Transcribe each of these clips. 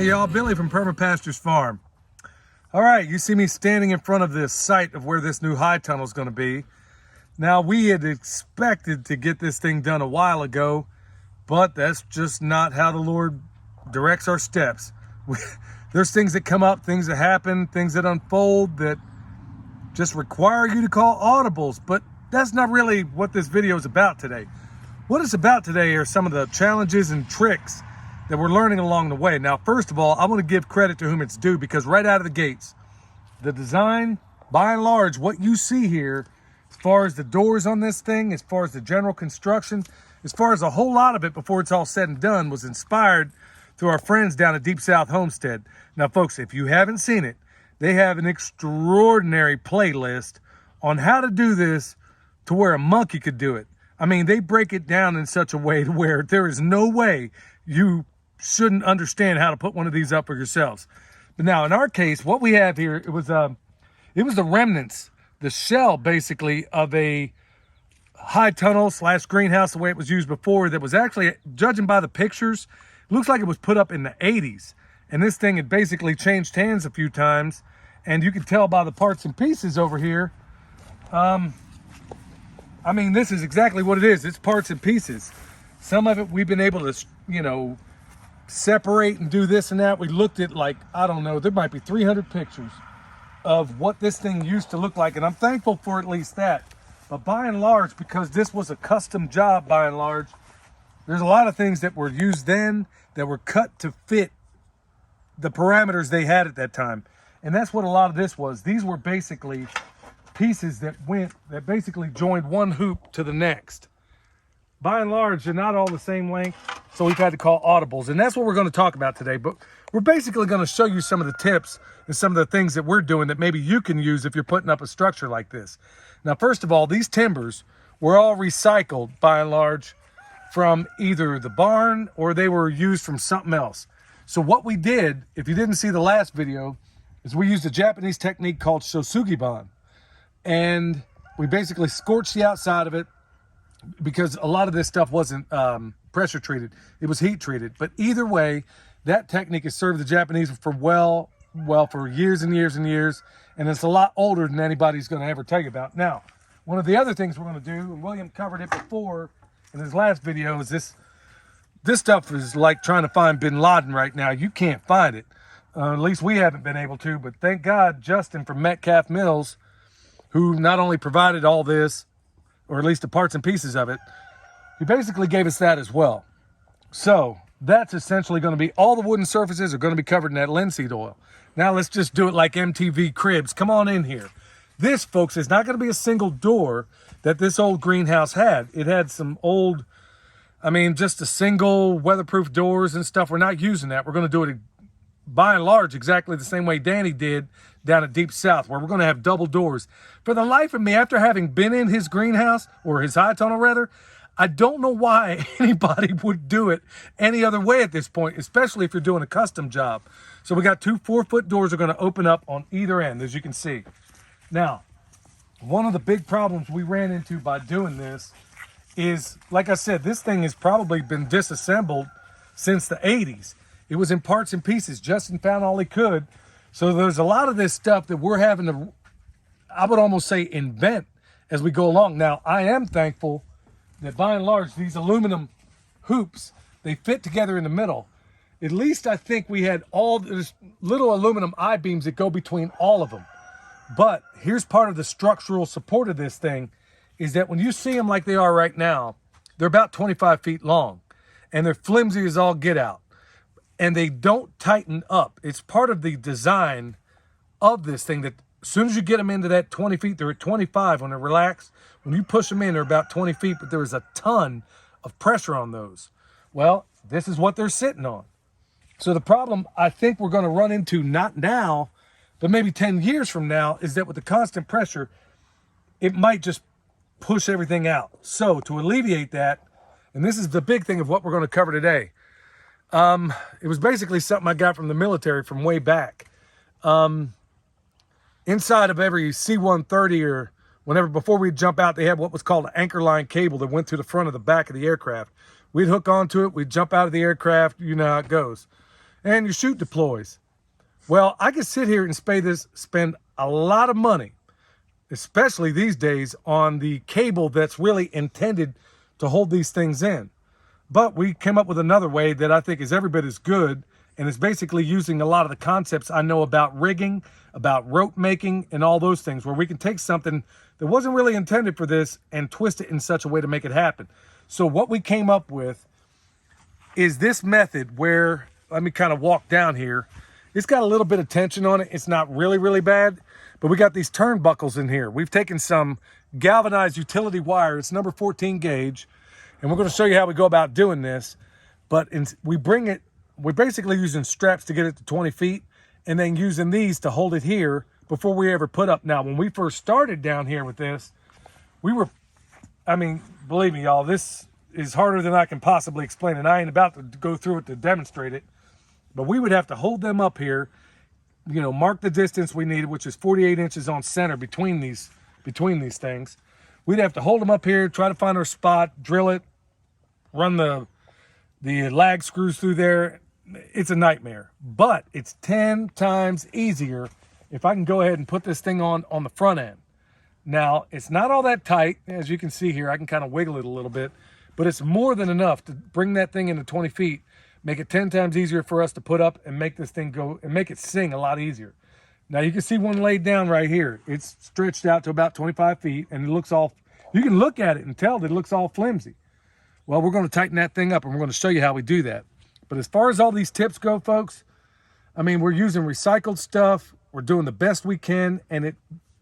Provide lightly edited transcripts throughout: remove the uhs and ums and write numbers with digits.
Hey y'all, Billy from Perma Pastures Farm. All right, you see me standing in front of this site of where this new high tunnel is going to be. Now, we had expected to get this thing done a while ago, but that's just not how the Lord directs our steps. There's things that come up, things that happen, things that unfold that just require you to call audibles, but that's not really what this video is about today. What it's about today are some of the challenges and tricks that we're learning along the way. Now, first of all, I want to give credit to whom it's due, because right out of the gates, the design, by and large, what you see here, as far as the doors on this thing, as far as the general construction, as far as a whole lot of it before it's all said and done, was inspired through our friends down at Deep South Homestead. Now, folks, if you haven't seen it, they have an extraordinary playlist on how to do this to where a monkey could do it. I mean, they break it down in such a way to where there is no way you shouldn't understand how to put one of these up for yourselves. But now, in our case, what we have here, it was the remnants, the shell basically of a high tunnel / greenhouse, the way it was used before, that was actually, judging by the pictures, looks like it was put up in the 80s. And this thing had basically changed hands a few times. And you can tell by the parts and pieces over here. I mean, this is exactly what it is. It's parts and pieces. Some of it we've been able to, separate and do this and that. We looked at, like, I don't know, there might be 300 pictures of what this thing used to look like. And I'm thankful for at least that. But by and large, because this was a custom job by and large, there's a lot of things that were used then that were cut to fit the parameters they had at that time. And that's what a lot of this was. These were basically pieces that basically joined one hoop to the next. By and large, they're not all the same length, so we've had to call audibles. And that's what we're going to talk about today. But we're basically going to show you some of the tips and some of the things that we're doing that maybe you can use if you're putting up a structure like this. Now, first of all, these timbers were all recycled, by and large, from either the barn or they were used from something else. So what we did, if you didn't see the last video, is we used a Japanese technique called shosugiban. And we basically scorched the outside of it, because a lot of this stuff wasn't pressure treated. It was heat treated. But either way, that technique has served the Japanese for for years and years and years. And it's a lot older than anybody's going to ever tell you about. Now, one of the other things we're going to do, and William covered it before in his last video, is this stuff is like trying to find bin Laden right now. You can't find it. At least we haven't been able to. But thank God, Justin from Metcalf Mills, who not only provided all this, or at least the parts and pieces of it, he basically gave us that as well. So that's essentially going to be, all the wooden surfaces are going to be covered in that linseed oil. Now let's just do it like MTV Cribs. Come on in here. This, folks, is not going to be a single door that this old greenhouse had. It had some old, just a single weatherproof doors and stuff. We're not using that. We're going to do it by and large exactly the same way Danny did down at Deep South, where we're going to have double doors. For the life of me, after having been in his greenhouse, or his high tunnel rather, I don't know why anybody would do it any other way at this point, especially if you're doing a custom job. So we got 2 4-foot doors that are going to open up on either end, as you can see. Now, one of the big problems we ran into by doing this is, like I said, this thing has probably been disassembled since the 80s. It was in parts and pieces. Justin found all he could. So there's a lot of this stuff that we're having to, I would almost say, invent as we go along. Now, I am thankful that by and large, these aluminum hoops, they fit together in the middle. At least I think we had all these little aluminum I-beams that go between all of them. But here's part of the structural support of this thing, is that when you see them like they are right now, they're about 25 feet long, and they're flimsy as all get out. And they don't tighten up. It's part of the design of this thing that as soon as you get them into that 20 feet, they're at 25 when they're relaxed. When you push them in, they're about 20 feet, but there is a ton of pressure on those. Well, this is what they're sitting on. So the problem I think we're going to run into, not now, but maybe 10 years from now, is that with the constant pressure, it might just push everything out. So to alleviate that, and this is the big thing of what we're going to cover today, it was basically something I got from the military from way back. Inside of every C-130 or whenever, before we'd jump out, they had what was called an anchor line cable that went through the front of the back of the aircraft. We'd hook onto it, we'd jump out of the aircraft, you know how it goes. and your chute deploys. Well, I could sit here and spend a lot of money, especially these days, on the cable that's really intended to hold these things in. But we came up with another way that I think is every bit as good, and it's basically using a lot of the concepts I know about rigging, about rope making, and all those things, where we can take something that wasn't really intended for this and twist it in such a way to make it happen. So what we came up with is this method where, let me kind of walk down here. It's got a little bit of tension on it. It's not really, really bad, but we got these turnbuckles in here. We've taken some galvanized utility wire. It's number 14 gauge, and we're going to show you how we go about doing this. But we're basically using straps to get it to 20 feet, and then using these to hold it here before we ever put up. Now, when we first started down here with this, I mean, believe me, y'all, this is harder than I can possibly explain, and I ain't about to go through it to demonstrate it. But we would have to hold them up here, you know, mark the distance we needed, which is 48 inches on center between these things. We'd have to hold them up here, try to find our spot, drill it, run the lag screws through there. It's a nightmare, but it's 10 times easier if I can go ahead and put this thing on the front end. Now, it's not all that tight. As you can see here, I can kind of wiggle it a little bit, but it's more than enough to bring that thing into 20 feet, make it 10 times easier for us to put up and make this thing go and make it sing a lot easier. Now, you can see one laid down right here. It's stretched out to about 25 feet, and it looks all, you can look at it and tell that it looks all flimsy. Well, we're going to tighten that thing up, and we're going to show you how we do that. But as far as all these tips go, folks, I mean, we're using recycled stuff. We're doing the best we can, and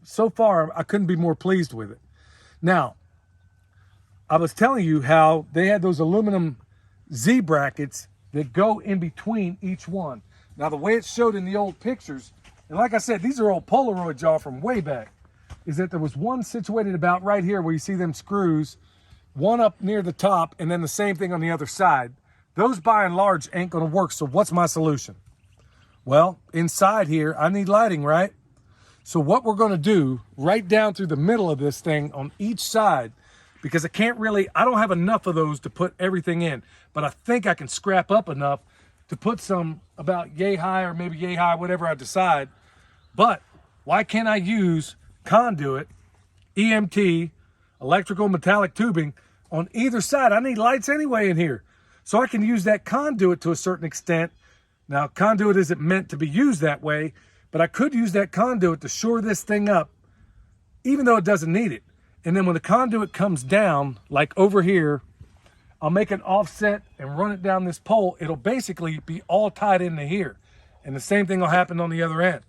so far, I couldn't be more pleased with it. Now, I was telling you how they had those aluminum Z brackets that go in between each one. Now, the way it's showed in the old pictures, and like I said, these are old Polaroids, y'all, from way back, is that there was one situated about right here where you see them screws, one up near the top, and then the same thing on the other side. Those, by and large, ain't gonna work, so what's my solution? Well, inside here, I need lighting, right? So what we're gonna do, right down through the middle of this thing on each side, because I don't have enough of those to put everything in, but I think I can scrap up enough to put some about yay high or maybe yay high, whatever I decide. But why can't I use conduit, EMT, electrical metallic tubing on either side? I need lights anyway in here. So I can use that conduit to a certain extent. Now, conduit isn't meant to be used that way, but I could use that conduit to shore this thing up, even though it doesn't need it. And then when the conduit comes down, like over here, I'll make an offset and run it down this pole. It'll basically be all tied into here. And the same thing will happen on the other end.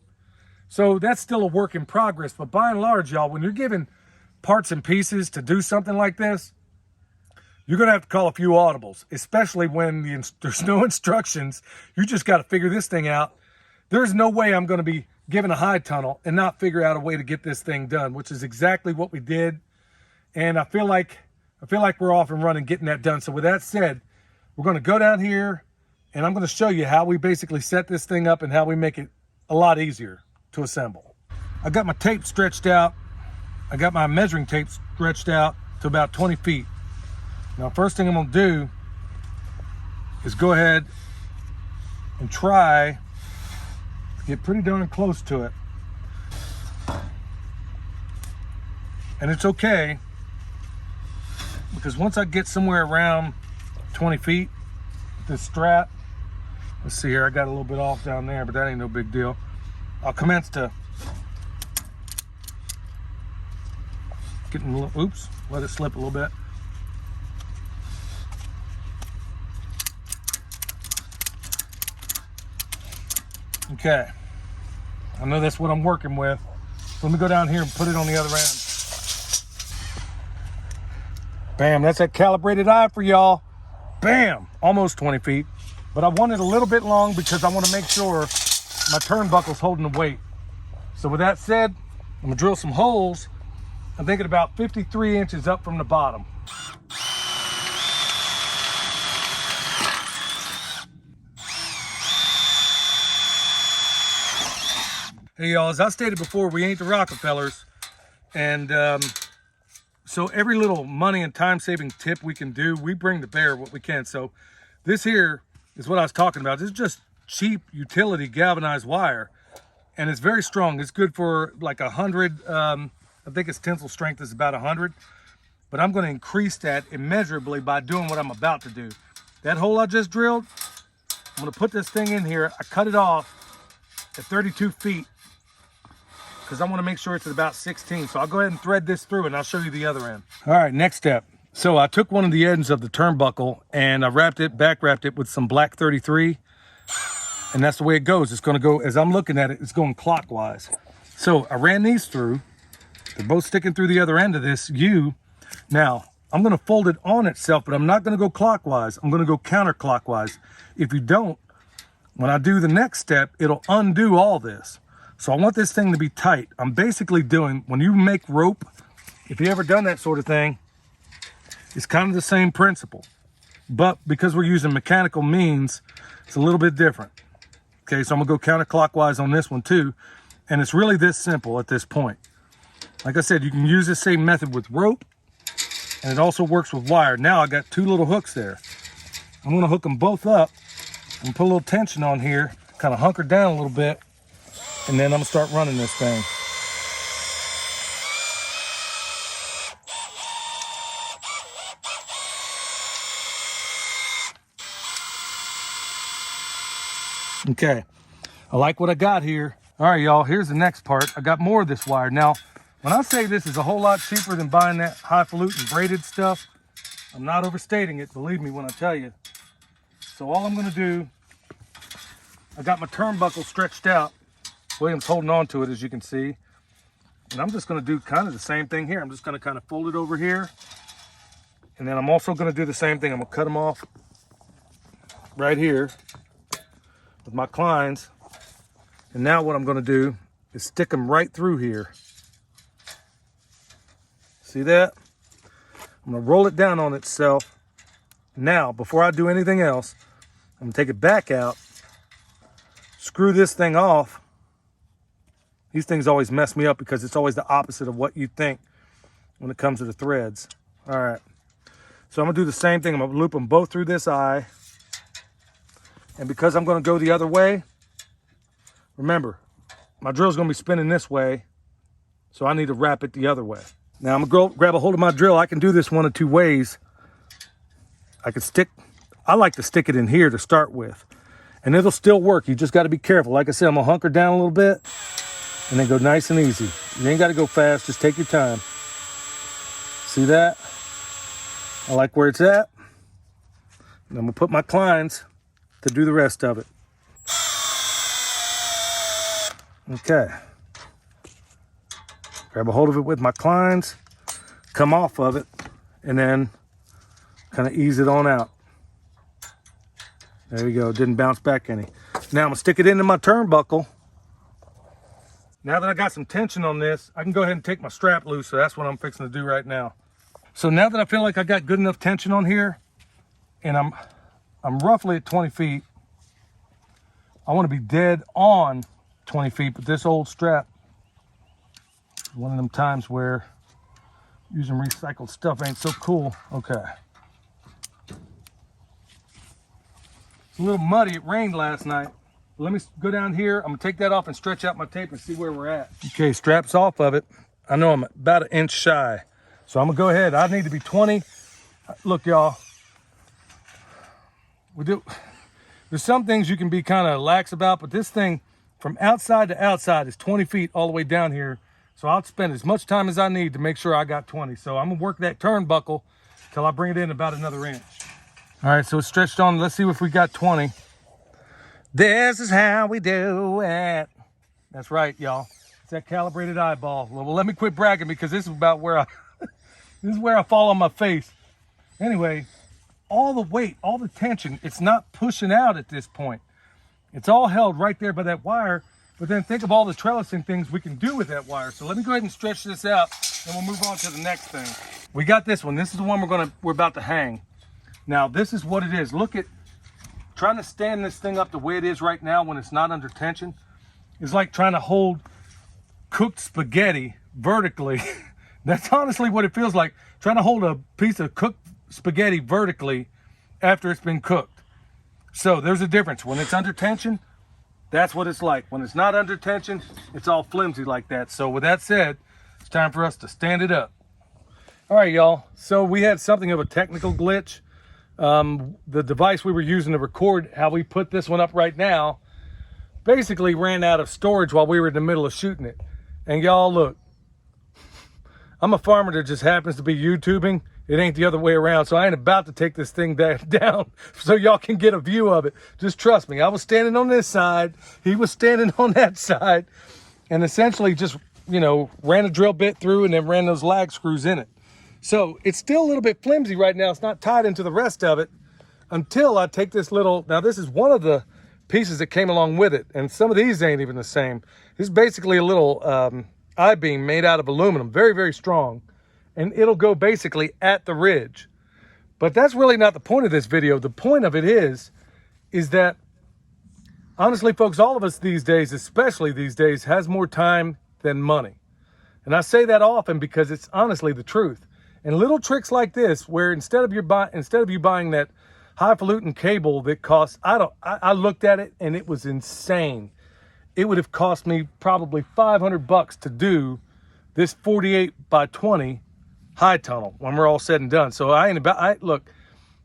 So that's still a work in progress. But by and large, y'all, when you're given parts and pieces to do something like this, you're going to have to call a few audibles, especially when there's no instructions. You just got to figure this thing out. There's no way I'm going to be given a high tunnel and not figure out a way to get this thing done, which is exactly what we did. And I feel like we're off and running getting that done. So with that said, we're going to go down here, and I'm going to show you how we basically set this thing up and how we make it a lot easier to assemble. I got my tape stretched out. I got my measuring tape stretched out to about 20 feet. Now, first thing I'm going to do is go ahead and try to get pretty darn close to it. And it's okay, because once I get somewhere around 20 feet, this strap, let's see here, I got a little bit off down there, but that ain't no big deal. I'll commence to getting a little, oops, let it slip a little bit. Okay, I know that's what I'm working with. So let me go down here and put it on the other end. Bam, that's that calibrated eye for y'all. Bam, almost 20 feet. But I want it a little bit long because I want to make sure my turnbuckle's holding the weight. So with that said, I'm gonna drill some holes. I'm thinking about 53 inches up from the bottom. Hey y'all, as I stated before, we ain't the Rockefellers. And so every little money and time saving tip we can do, we bring to bear what we can. So this here is what I was talking about. This is just cheap utility galvanized wire, and it's very strong. It's good for like 100. I think its tensile strength is about 100, but I'm going to increase that immeasurably by doing what I'm about to do. That hole I just drilled, I'm going to put this thing in here. I cut it off at 32 feet because I want to make sure it's at about 16. So I'll go ahead and thread this through and I'll show you the other end. All right, next step. So I took one of the ends of the turnbuckle and I back wrapped it with some black 33. And that's the way it goes. It's going to go, as I'm looking at it, it's going clockwise. So I ran these through. They're both sticking through the other end of this U. Now, I'm going to fold it on itself, but I'm not going to go clockwise. I'm going to go counterclockwise. If you don't, when I do the next step, it'll undo all this. So I want this thing to be tight. I'm basically doing, when you make rope, if you ever done that sort of thing, it's kind of the same principle. But because we're using mechanical means, it's a little bit different. Okay, so I'm gonna go counterclockwise on this one too. And it's really this simple at this point. Like I said, you can use the same method with rope, and it also works with wire. Now I got two little hooks there. I'm gonna hook them both up and put a little tension on here, kind of hunker down a little bit, and then I'm gonna start running this thing. Okay, I like what I got here. All right, y'all, here's the next part. I got more of this wire. Now, when I say this is a whole lot cheaper than buying that highfalutin braided stuff, I'm not overstating it, believe me when I tell you. So all I'm gonna do, I got my turnbuckle stretched out. William's holding on to it, as you can see. And I'm just gonna do kind of the same thing here. I'm just gonna kind of fold it over here. And then I'm also gonna do the same thing. I'm gonna cut them off right here with my clines. And now what I'm gonna do is stick them right through here. See that? I'm gonna roll it down on itself. Now, before I do anything else, I'm gonna take it back out, screw this thing off. These things always mess me up because it's always the opposite of what you think when it comes to the threads. All right, so I'm gonna do the same thing. I'm gonna loop them both through this eye. And because I'm gonna go the other way, remember, my drill's gonna be spinning this way, so I need to wrap it the other way. Now I'm gonna grab a hold of my drill. I can do this one of two ways. I like to stick it in here to start with, and it'll still work. You just gotta be careful. Like I said, I'm gonna hunker down a little bit and then go nice and easy. You ain't gotta go fast, just take your time. See that? I like where it's at. And I'm gonna put my clines to do the rest of it. Okay. Grab a hold of it with my clines, come off of it, and then kind of ease it on out. There you go, didn't bounce back any. Now I'm gonna stick it into my turnbuckle. Now that I got some tension on this, I can go ahead and take my strap loose, so that's what I'm fixing to do right now. So now that I feel like I got good enough tension on here, and I'm roughly at 20 feet, I wanna be dead on 20 feet, but this old strap, one of them times where using recycled stuff ain't so cool. Okay. It's a little muddy, it rained last night. Let me go down here, I'm gonna take that off and stretch out my tape and see where we're at. Okay, strap's off of it. I know I'm about an inch shy. So I'm gonna go ahead, I need to be 20. Look, y'all, there's some things you can be kind of lax about, but this thing from outside to outside is 20 feet all the way down here. So I'll spend as much time as I need to make sure I got 20. So I'm gonna work that turnbuckle till I bring it in about another inch. All right, so it's stretched on. Let's see if we got 20. This is how we do it. That's right, y'all. It's that calibrated eyeball. Well, let me quit bragging because this is about where this is where I fall on my face. Anyway, all the weight, all the tension, it's not pushing out at this point. It's all held right there by that wire. But then think of all the trellising things we can do with that wire. So let me go ahead and stretch this out and we'll move on to the next thing. We got this one. This is the one we're about to hang. Now, this is what it is. Look at, trying to stand this thing up the way it is right now when it's not under tension is like trying to hold cooked spaghetti vertically. That's honestly what it feels like, trying to hold a piece of cooked spaghetti vertically after it's been cooked. So there's a difference. When it's under tension, that's what it's like. When it's not under tension, it's all flimsy like that. So with that said, it's time for us to stand it up. All right, y'all. So we had something of a technical glitch. The device we were using to record how we put this one up right now basically ran out of storage while we were in the middle of shooting it. And y'all, look, I'm a farmer that just happens to be YouTubing. It ain't the other way around. So I ain't about to take this thing down so y'all can get a view of it. Just trust me. I was standing on this side. He was standing on that side. And essentially just, you know, ran a drill bit through and then ran those lag screws in it. So it's still a little bit flimsy right now. It's not tied into the rest of it until I take this little, now this is one of the pieces that came along with it. And some of these ain't even the same. This is basically a little I-beam made out of aluminum, very, very strong. And it'll go basically at the ridge. But that's really not the point of this video. The point of it is that honestly, folks, all of us these days, especially these days, has more time than money. And I say that often because it's honestly the truth. And little tricks like this, where instead of you buying that highfalutin cable that costs, I looked at it and it was insane. It would have cost me probably $500 to do this 48 by 20 high tunnel when we're all said and done. So look,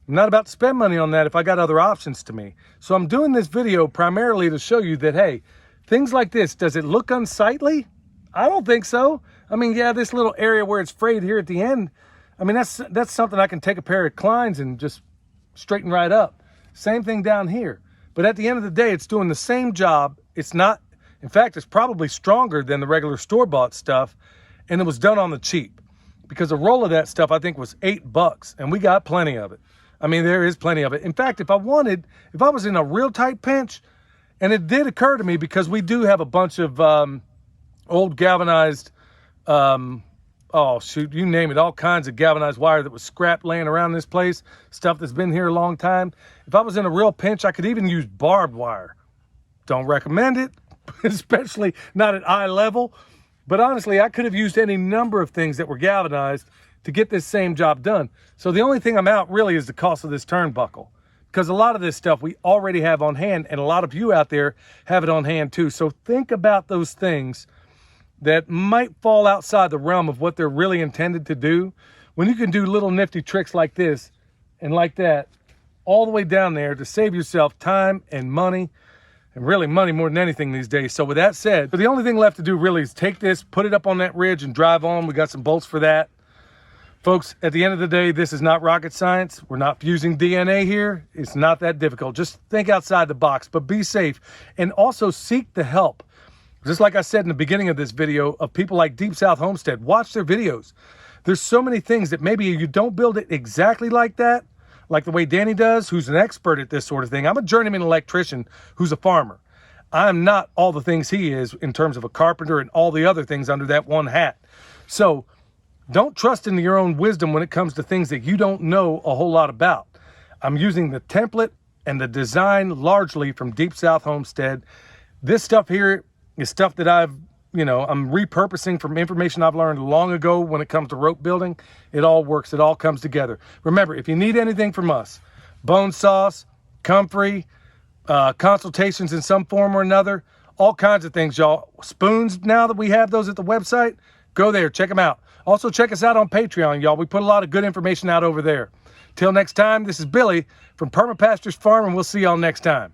I'm not about to spend money on that if I got other options to me. So I'm doing this video primarily to show you that, hey, things like this, does it look unsightly? I don't think so. I mean, yeah, this little area where it's frayed here at the end, I mean, that's something I can take a pair of Kleins and just straighten right up. Same thing down here. But at the end of the day, it's doing the same job. It's not, in fact, it's probably stronger than the regular store-bought stuff, and it was done on the cheap. Because a roll of that stuff, I think, was $8, and we got plenty of it. I mean, there is plenty of it. In fact, if I was in a real tight pinch, and it did occur to me because we do have a bunch of old galvanized, oh shoot, you name it, all kinds of galvanized wire that was scrapped laying around this place, stuff that's been here a long time. If I was in a real pinch, I could even use barbed wire. Don't recommend it, especially not at eye level. But honestly, I could have used any number of things that were galvanized to get this same job done. So the only thing I'm out really is the cost of this turnbuckle. Because a lot of this stuff we already have on hand, and a lot of you out there have it on hand too. So think about those things that might fall outside the realm of what they're really intended to do. When you can do little nifty tricks like this and like that, all the way down there to save yourself time and money, and really money more than anything these days. So with that said, the only thing left to do really is take this, put it up on that ridge and drive on. We got some bolts for that. Folks, at the end of the day, this is not rocket science. We're not fusing DNA here. It's not that difficult. Just think outside the box, but be safe. And also seek the help. Just like I said in the beginning of this video, of people like Deep South Homestead. Watch their videos. There's so many things that maybe you don't build it exactly like that, like the way Danny does, who's an expert at this sort of thing. I'm a journeyman electrician who's a farmer. I'm not all the things he is in terms of a carpenter and all the other things under that one hat. So don't trust in your own wisdom when it comes to things that you don't know a whole lot about. I'm using the template and the design largely from Deep South Homestead. This stuff here is stuff that I'm repurposing from information I've learned long ago when it comes to rope building. It all works. It all comes together. Remember, if you need anything from us, bone saws, comfrey, consultations in some form or another, all kinds of things, y'all. Spoons, now that we have those at the website, go there, check them out. Also, check us out on Patreon, y'all. We put a lot of good information out over there. Till next time, this is Billy from Perma Pastures Farm, and we'll see y'all next time.